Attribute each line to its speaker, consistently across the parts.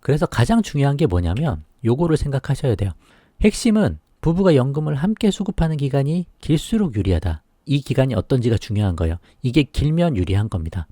Speaker 1: 그래서 가장 중요한 게 뭐냐면 요거를 생각하셔야 돼요. 핵심은 부부가 연금을 함께 수급하는 기간이 길수록 유리하다. 이 기간이 어떤지가 중요한 거예요. 이게 길면 유리한 겁니다.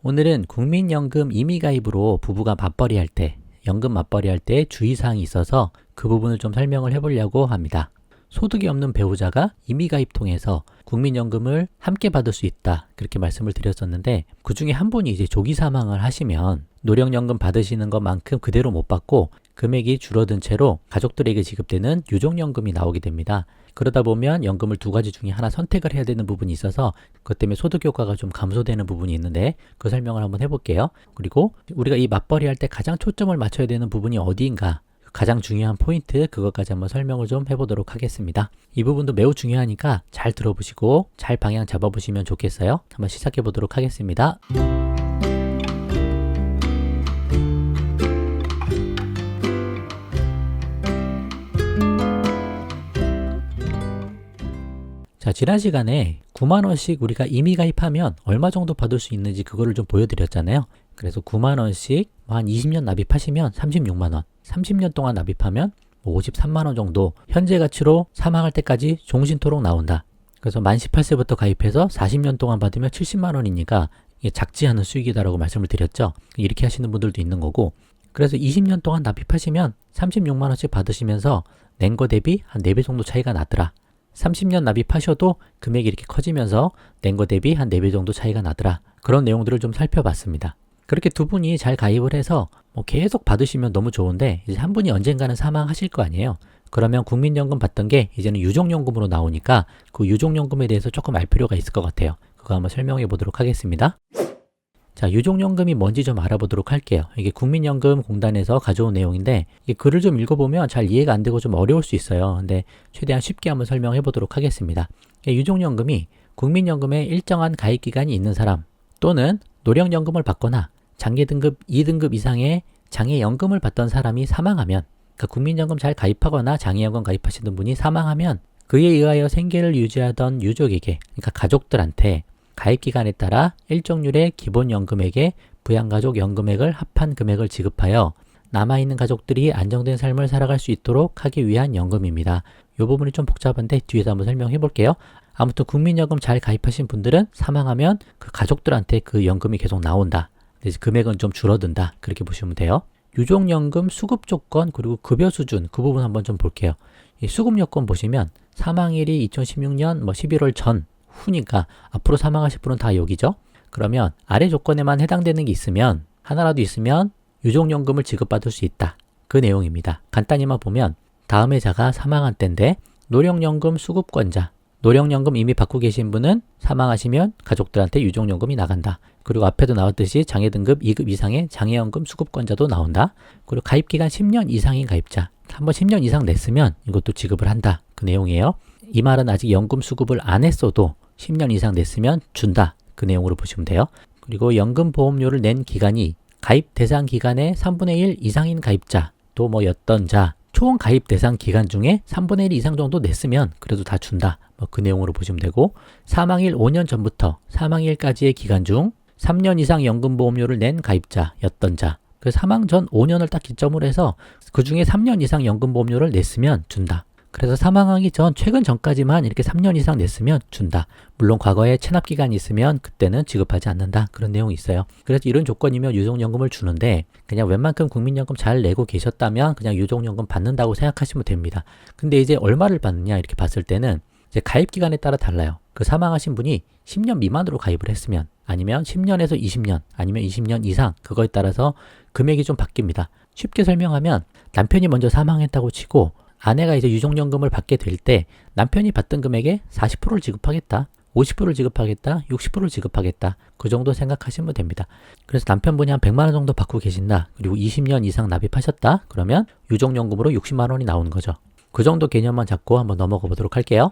Speaker 1: 오늘은 국민연금 임의가입으로 부부가 맞벌이할 때, 연금 맞벌이할 때 주의사항이 있어서 그 부분을 좀 설명을 해보려고 합니다. 소득이 없는 배우자가 임의가입 통해서 국민연금을 함께 받을 수 있다. 그렇게 말씀을 드렸었는데 그 중에 한 분이 이제 조기 사망을 하시면 노령연금 받으시는 것만큼 그대로 못 받고 금액이 줄어든 채로 가족들에게 지급되는 유족연금이 나오게 됩니다. 그러다 보면 연금을 두 가지 중에 하나 선택을 해야 되는 부분이 있어서 그것 때문에 소득 효과가 좀 감소되는 부분이 있는데 그 설명을 한번 해볼게요. 그리고 우리가 이 맞벌이 할 때 가장 초점을 맞춰야 되는 부분이 어디인가 가장 중요한 포인트 그것까지 한번 설명을 좀 해보도록 하겠습니다. 이 부분도 매우 중요하니까 잘 들어보시고 잘 방향 잡아보시면 좋겠어요. 한번 시작해 보도록 하겠습니다. 자, 지난 시간에 9만원씩 우리가 임의가입하면 얼마 정도 받을 수 있는지 그거를 좀 보여드렸잖아요. 그래서 9만원씩 한 20년 납입하시면 36만원, 30년 동안 납입하면 53만원 정도 현재 가치로 사망할 때까지 종신토록 나온다. 그래서 만 18세부터 가입해서 40년 동안 받으면 70만원이니까 이게 작지 않은 수익이다라고 말씀을 드렸죠. 이렇게 하시는 분들도 있는 거고 그래서 20년 동안 납입하시면 36만원씩 받으시면서 낸 거 대비 한 4배 정도 차이가 나더라. 30년 납입하셔도 금액이 이렇게 커지면서 낸 거 대비 한 4배 정도 차이가 나더라. 그런 내용들을 좀 살펴봤습니다. 그렇게 두 분이 잘 가입을 해서 계속 받으시면 너무 좋은데 이제 한 분이 언젠가는 사망하실 거 아니에요. 그러면 국민연금 받던 게 이제는 유족연금으로 나오니까 그 유족연금에 대해서 조금 알 필요가 있을 것 같아요. 그거 한번 설명해 보도록 하겠습니다. 자, 유족연금이 뭔지 좀 알아보도록 할게요. 이게 국민연금공단에서 가져온 내용인데 이 글을 좀 읽어보면 잘 이해가 안 되고 좀 어려울 수 있어요. 근데 최대한 쉽게 한번 설명해 보도록 하겠습니다. 유족연금이 국민연금에 일정한 가입기간이 있는 사람 또는 노령연금을 받거나 장기 등급 2등급 이상의 장애연금을 받던 사람이 사망하면 그러니까 국민연금 잘 가입하거나 장애연금 가입하시는 분이 사망하면 그에 의하여 생계를 유지하던 유족에게 그러니까 가족들한테 가입기간에 따라 일정률의 기본연금액에 부양가족 연금액을 합한 금액을 지급하여 남아있는 가족들이 안정된 삶을 살아갈 수 있도록 하기 위한 연금입니다. 이 부분이 좀 복잡한데 뒤에서 한번 설명해 볼게요. 아무튼 국민연금 잘 가입하신 분들은 사망하면 그 가족들한테 그 연금이 계속 나온다. 근데 금액은 좀 줄어든다. 그렇게 보시면 돼요. 유족연금 수급 조건 그리고 급여 수준 그 부분 한번 좀 볼게요. 이 수급 요건 보시면 사망일이 2016년 11월 전 후니까 앞으로 사망하실 분은 다 여기죠. 그러면 아래 조건에만 해당되는 게 있으면 하나라도 있으면 유족연금을 지급받을 수 있다. 그 내용입니다. 간단히만 보면 다음 해자가 사망한 때인데 노령연금 수급권자 노령연금 이미 받고 계신 분은 사망하시면 가족들한테 유족연금이 나간다. 그리고 앞에도 나왔듯이 장애등급 2급 이상의 장애연금 수급권자도 나온다. 그리고 가입기간 10년 이상인 가입자 한번 10년 이상 냈으면 이것도 지급을 한다. 그 내용이에요. 이 말은 아직 연금 수급을 안 했어도 10년 이상 냈으면 준다. 그 내용으로 보시면 돼요. 그리고 연금보험료를 낸 기간이 가입 대상 기간의 3분의 1 이상인 가입자 또 였던 자 총 가입 대상 기간 중에 3분의 1 이상 정도 냈으면 그래도 다 준다. 그 내용으로 보시면 되고 사망일 5년 전부터 사망일까지의 기간 중 3년 이상 연금보험료를 낸 가입자였던 자 그 사망 전 5년을 딱 기점으로 해서 그 중에 3년 이상 연금보험료를 냈으면 준다. 그래서 사망하기 전 최근 전까지만 이렇게 3년 이상 냈으면 준다. 물론 과거에 체납기간이 있으면 그때는 지급하지 않는다. 그런 내용이 있어요. 그래서 이런 조건이면 유족연금을 주는데 그냥 웬만큼 국민연금 잘 내고 계셨다면 그냥 유족연금 받는다고 생각하시면 됩니다. 근데 이제 얼마를 받느냐 이렇게 봤을 때는 이제 가입기간에 따라 달라요. 그 사망하신 분이 10년 미만으로 가입을 했으면 아니면 10년에서 20년 아니면 20년 이상 그거에 따라서 금액이 좀 바뀝니다. 쉽게 설명하면 남편이 먼저 사망했다고 치고 아내가 이제 유족연금을 받게 될 때 남편이 받던 금액의 40%를 지급하겠다. 50%를 지급하겠다. 60%를 지급하겠다. 그 정도 생각하시면 됩니다. 그래서 남편분이 한 100만 원 정도 받고 계신다. 그리고 20년 이상 납입하셨다. 그러면 유족연금으로 60만 원이 나오는 거죠. 그 정도 개념만 잡고 한번 넘어가 보도록 할게요.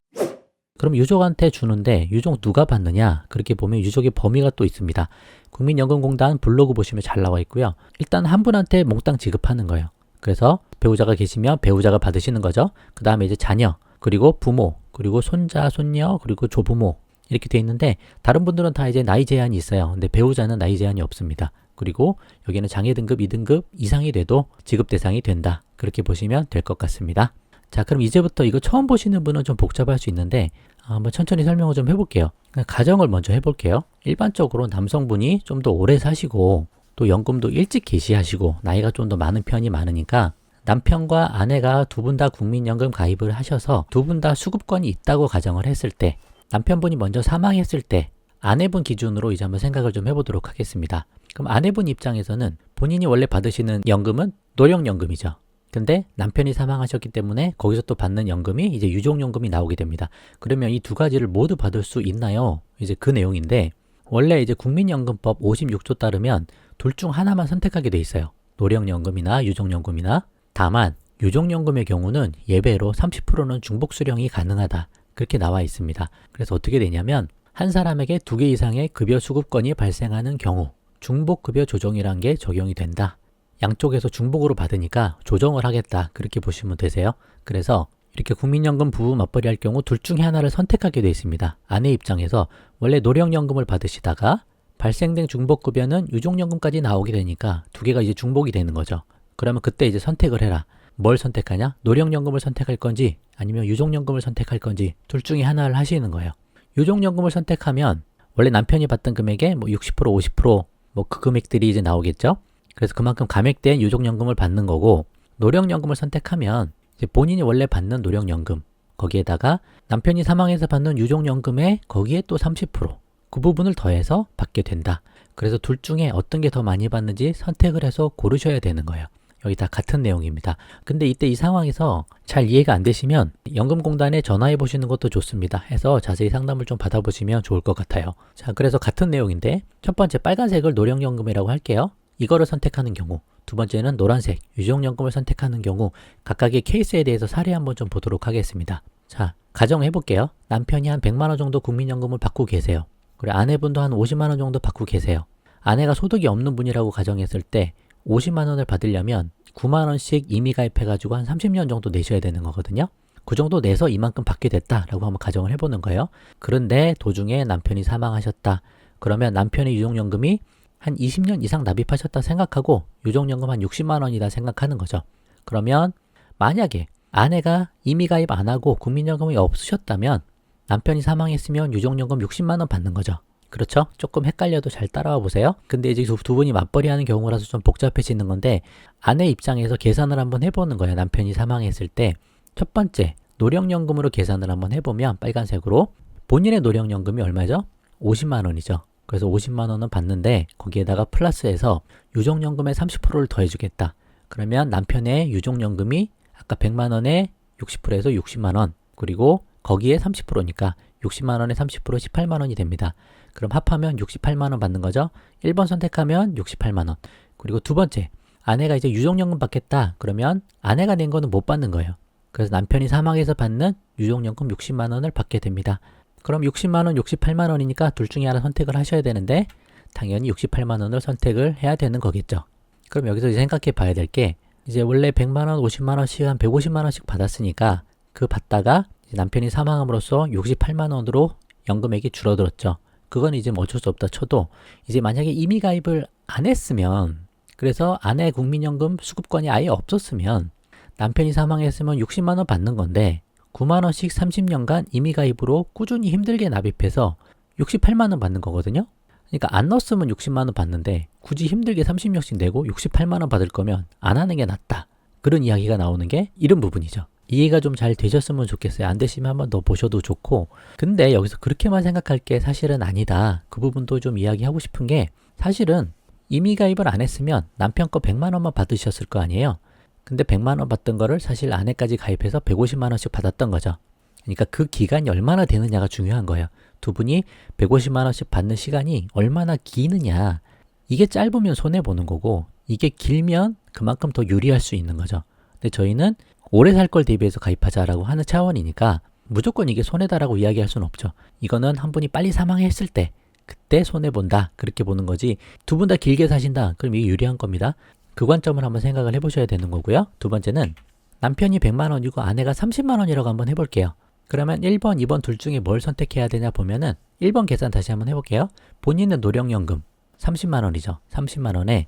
Speaker 1: 그럼 유족한테 주는데 유족 누가 받느냐? 그렇게 보면 유족의 범위가 또 있습니다. 국민연금공단 블로그 보시면 잘 나와 있고요. 일단 한 분한테 몽땅 지급하는 거예요. 그래서 배우자가 계시면 배우자가 받으시는 거죠. 그 다음에 이제 자녀, 그리고 부모, 그리고 손자, 손녀, 그리고 조부모 이렇게 돼 있는데 다른 분들은 다 이제 나이 제한이 있어요. 근데 배우자는 나이 제한이 없습니다. 그리고 여기는 장애 등급 2등급 이상이 돼도 지급 대상이 된다. 그렇게 보시면 될 것 같습니다. 자, 그럼 이제부터 이거 처음 보시는 분은 좀 복잡할 수 있는데 한번 천천히 설명을 좀 해볼게요. 가정을 먼저 해볼게요. 일반적으로 남성분이 좀 더 오래 사시고 또 연금도 일찍 개시하시고 나이가 좀 더 많은 편이 많으니까 남편과 아내가 두 분 다 국민연금 가입을 하셔서 두 분 다 수급권이 있다고 가정을 했을 때 남편분이 먼저 사망했을 때 아내분 기준으로 이제 한번 생각을 좀 해보도록 하겠습니다. 그럼 아내분 입장에서는 본인이 원래 받으시는 연금은 노령연금이죠. 근데 남편이 사망하셨기 때문에 거기서 또 받는 연금이 이제 유족연금이 나오게 됩니다. 그러면 이 두 가지를 모두 받을 수 있나요? 이제 그 내용인데 원래 이제 국민연금법 56조 따르면 둘 중 하나만 선택하게 돼 있어요. 노령연금이나 유족연금이나. 다만 유족연금의 경우는 예외로 30%는 중복 수령이 가능하다. 그렇게 나와 있습니다. 그래서 어떻게 되냐면 한 사람에게 2개 이상의 급여 수급권이 발생하는 경우 중복급여 조정이란 게 적용이 된다. 양쪽에서 중복으로 받으니까 조정을 하겠다. 그렇게 보시면 되세요. 그래서 이렇게 국민연금 부부 맞벌이 할 경우 둘 중에 하나를 선택하게 되어 있습니다. 아내 입장에서 원래 노령연금을 받으시다가 발생된 중복급여는 유족연금까지 나오게 되니까 두 개가 이제 중복이 되는 거죠. 그러면 그때 이제 선택을 해라. 뭘 선택하냐? 노령연금을 선택할 건지 아니면 유족연금을 선택할 건지 둘 중에 하나를 하시는 거예요. 유족연금을 선택하면 원래 남편이 받던 금액의 뭐 60%, 50% 뭐 그 금액들이 이제 나오겠죠? 그래서 그만큼 감액된 유족연금을 받는 거고 노령연금을 선택하면 이제 본인이 원래 받는 노령연금 거기에다가 남편이 사망해서 받는 유족연금에 거기에 또 30% 그 부분을 더해서 받게 된다. 그래서 둘 중에 어떤 게 더 많이 받는지 선택을 해서 고르셔야 되는 거예요. 여기 다 같은 내용입니다. 근데 이때 이 상황에서 잘 이해가 안 되시면 연금공단에 전화해 보시는 것도 좋습니다. 해서 자세히 상담을 좀 받아보시면 좋을 것 같아요. 자, 그래서 같은 내용인데 첫 번째 빨간색을 노령연금이라고 할게요. 이거를 선택하는 경우, 두 번째는 노란색 유족연금을 선택하는 경우 각각의 케이스에 대해서 사례 한번 좀 보도록 하겠습니다. 자, 가정해 볼게요. 남편이 한 100만 원 정도 국민연금을 받고 계세요. 그리고 아내분도 한 50만 원 정도 받고 계세요. 아내가 소득이 없는 분이라고 가정했을 때 50만 원을 받으려면 9만 원씩 임의 가입해가지고 한 30년 정도 내셔야 되는 거거든요. 그 정도 내서 이만큼 받게 됐다라고 한번 가정을 해보는 거예요. 그런데 도중에 남편이 사망하셨다. 그러면 남편의 유족연금이 한 20년 이상 납입하셨다 생각하고 유족연금 한 60만 원이다 생각하는 거죠. 그러면 만약에 아내가 임의 가입 안 하고 국민연금이 없으셨다면 남편이 사망했으면 유족연금 60만 원 받는 거죠. 그렇죠? 조금 헷갈려도 잘 따라와 보세요. 근데 이제 두 분이 맞벌이 하는 경우라서 좀 복잡해지는 건데 아내 입장에서 계산을 한번 해보는 거예요. 남편이 사망했을 때 첫 번째 노령연금으로 계산을 한번 해보면 빨간색으로 본인의 노령연금이 얼마죠? 50만 원이죠. 그래서 50만 원은 받는데 거기에다가 플러스해서 유족연금의 30%를 더해주겠다. 그러면 남편의 유족연금이 아까 100만 원에 60%에서 60만 원 그리고 거기에 30%니까 60만 원에 30% 18만 원이 됩니다. 그럼 합하면 68만 원 받는 거죠. 1번 선택하면 68만 원. 그리고 두 번째, 아내가 이제 유족연금 받겠다. 그러면 아내가 낸 거는 못 받는 거예요. 그래서 남편이 사망해서 받는 유족연금 60만 원을 받게 됩니다. 그럼 60만 원, 68만 원이니까 둘 중에 하나 선택을 하셔야 되는데 당연히 68만 원을 선택을 해야 되는 거겠죠. 그럼 여기서 이제 생각해 봐야 될 게 이제 원래 100만 원, 50만 원씩 한 150만 원씩 받았으니까 그 받다가 남편이 사망함으로써 68만 원으로 연금액이 줄어들었죠. 그건 이제 뭐 어쩔 수 없다 쳐도 이제 만약에 임의 가입을 안 했으면 그래서 아내 국민연금 수급권이 아예 없었으면 남편이 사망했으면 60만 원 받는 건데 9만 원씩 30년간 임의 가입으로 꾸준히 힘들게 납입해서 68만 원 받는 거거든요. 그러니까 안 넣었으면 60만 원 받는데 굳이 힘들게 30년씩 내고 68만 원 받을 거면 안 하는 게 낫다. 그런 이야기가 나오는 게 이런 부분이죠. 이해가 좀 잘 되셨으면 좋겠어요. 안 되시면 한번 더 보셔도 좋고 근데 여기서 그렇게만 생각할 게 사실은 아니다. 그 부분도 좀 이야기하고 싶은 게 사실은 임의 가입을 안 했으면 남편 거 100만 원만 받으셨을 거 아니에요. 근데 100만 원 받던 거를 사실 아내까지 가입해서 150만 원씩 받았던 거죠. 그러니까 그 기간이 얼마나 되느냐가 중요한 거예요. 두 분이 150만 원씩 받는 시간이 얼마나 기느냐. 이게 짧으면 손해보는 거고 이게 길면 그만큼 더 유리할 수 있는 거죠. 근데 저희는 오래 살 걸 대비해서 가입하자라고 하는 차원이니까 무조건 이게 손해다라고 이야기할 수는 없죠. 이거는 한 분이 빨리 사망했을 때 그때 손해본다 그렇게 보는 거지 두 분 다 길게 사신다 그럼 이게 유리한 겁니다. 그 관점을 한번 생각을 해보셔야 되는 거고요. 두 번째는 남편이 100만 원이고 아내가 30만 원이라고 한번 해볼게요. 그러면 1번, 2번 둘 중에 뭘 선택해야 되냐 보면은 1번 계산 다시 한번 해볼게요. 본인은 노령연금 30만원이죠. 30만원에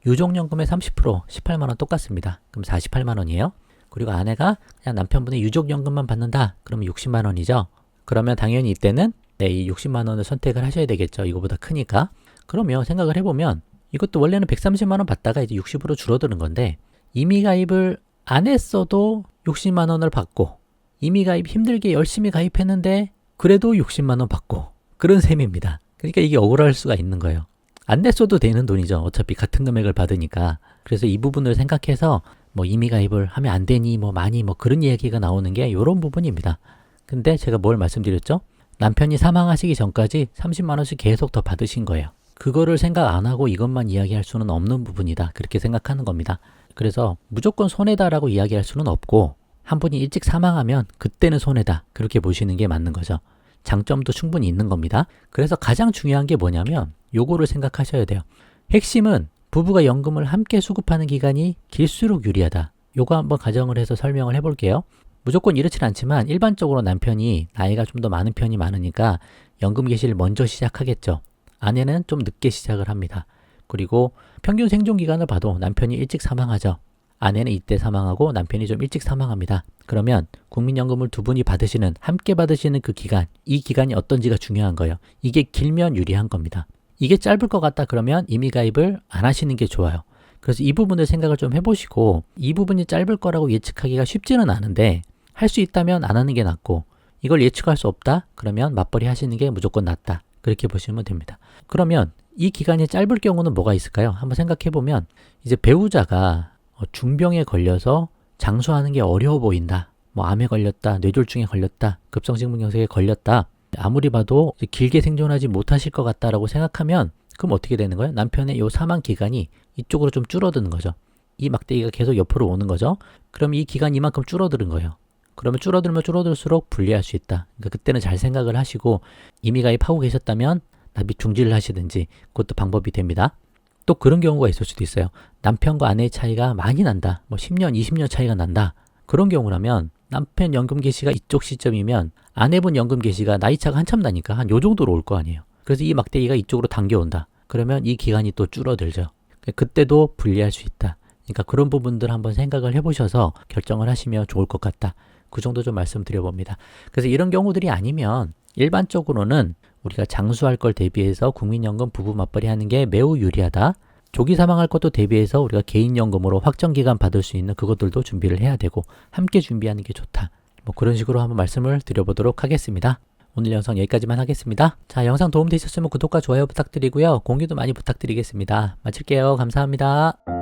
Speaker 1: 유족연금의 30% 18만원 똑같습니다. 그럼 48만원이에요. 그리고 아내가 그냥 남편분의 유족연금만 받는다. 그러면 60만원이죠. 그러면 당연히 이때는 이 60만원을 선택을 하셔야 되겠죠. 이거보다 크니까. 그러면 생각을 해보면 이것도 원래는 130만원 받다가 이제 60으로 줄어드는 건데 임의 가입을 안 했어도 60만원을 받고 임의 가입 힘들게 열심히 가입했는데 그래도 60만원 받고 그런 셈입니다. 그러니까 이게 억울할 수가 있는 거예요. 안 냈어도 되는 돈이죠. 어차피 같은 금액을 받으니까. 그래서 이 부분을 생각해서 뭐 임의 가입을 하면 안 되니 뭐 많이 뭐 그런 이야기가 나오는 게 이런 부분입니다. 근데 제가 뭘 말씀드렸죠? 남편이 사망하시기 전까지 30만원씩 계속 더 받으신 거예요. 그거를 생각 안 하고 이것만 이야기할 수는 없는 부분이다. 그렇게 생각하는 겁니다. 그래서 무조건 손해다라고 이야기할 수는 없고 한 분이 일찍 사망하면 그때는 손해다. 그렇게 보시는 게 맞는 거죠. 장점도 충분히 있는 겁니다. 그래서 가장 중요한 게 뭐냐면 요거를 생각하셔야 돼요. 핵심은 부부가 연금을 함께 수급하는 기간이 길수록 유리하다. 요거 한번 가정을 해서 설명을 해볼게요. 무조건 이렇진 않지만 일반적으로 남편이 나이가 좀 더 많은 편이 많으니까 연금 개시를 먼저 시작하겠죠. 아내는 좀 늦게 시작을 합니다. 그리고 평균 생존 기간을 봐도 남편이 일찍 사망하죠. 아내는 이때 사망하고 남편이 좀 일찍 사망합니다. 그러면 국민연금을 두 분이 받으시는, 함께 받으시는 그 기간, 이 기간이 어떤지가 중요한 거예요. 이게 길면 유리한 겁니다. 이게 짧을 것 같다 그러면 임의 가입을 안 하시는 게 좋아요. 그래서 이 부분을 생각을 좀 해보시고 이 부분이 짧을 거라고 예측하기가 쉽지는 않은데 할 수 있다면 안 하는 게 낫고 이걸 예측할 수 없다? 그러면 맞벌이 하시는 게 무조건 낫다. 그렇게 보시면 됩니다. 그러면 이 기간이 짧을 경우는 뭐가 있을까요? 한번 생각해보면 이제 배우자가 중병에 걸려서 장수하는 게 어려워 보인다. 뭐 암에 걸렸다, 뇌졸중에 걸렸다, 급성식물경색에 걸렸다. 아무리 봐도 길게 생존하지 못하실 것 같다라고 생각하면 그럼 어떻게 되는 거예요? 남편의 이 사망 기간이 이쪽으로 좀 줄어드는 거죠. 이 막대기가 계속 옆으로 오는 거죠. 그럼 이 기간이 이만큼 줄어드는 거예요. 그러면 줄어들면 줄어들수록 불리할 수 있다. 그러니까 그때는 잘 생각을 하시고 이미 가입하고 계셨다면 납입 중지를 하시든지 그것도 방법이 됩니다. 또 그런 경우가 있을 수도 있어요. 남편과 아내의 차이가 많이 난다. 뭐 10년, 20년 차이가 난다. 그런 경우라면 남편 연금 개시가 이쪽 시점이면 아내분 연금 개시가 나이 차가 한참 나니까 한 요 정도로 올 거 아니에요. 그래서 이 막대기가 이쪽으로 당겨온다. 그러면 이 기간이 또 줄어들죠. 그때도 불리할 수 있다. 그러니까 그런 부분들 한번 생각을 해보셔서 결정을 하시면 좋을 것 같다. 그 정도 좀 말씀드려봅니다. 그래서 이런 경우들이 아니면 일반적으로는 우리가 장수할 걸 대비해서 국민연금 부부 맞벌이 하는 게 매우 유리하다. 조기 사망할 것도 대비해서 우리가 개인연금으로 확정기간 받을 수 있는 그것들도 준비를 해야 되고 함께 준비하는 게 좋다. 뭐 그런 식으로 한번 말씀을 드려보도록 하겠습니다. 오늘 영상 여기까지만 하겠습니다. 자, 영상 도움되셨으면 구독과 좋아요 부탁드리고요. 공유도 많이 부탁드리겠습니다. 마칠게요. 감사합니다.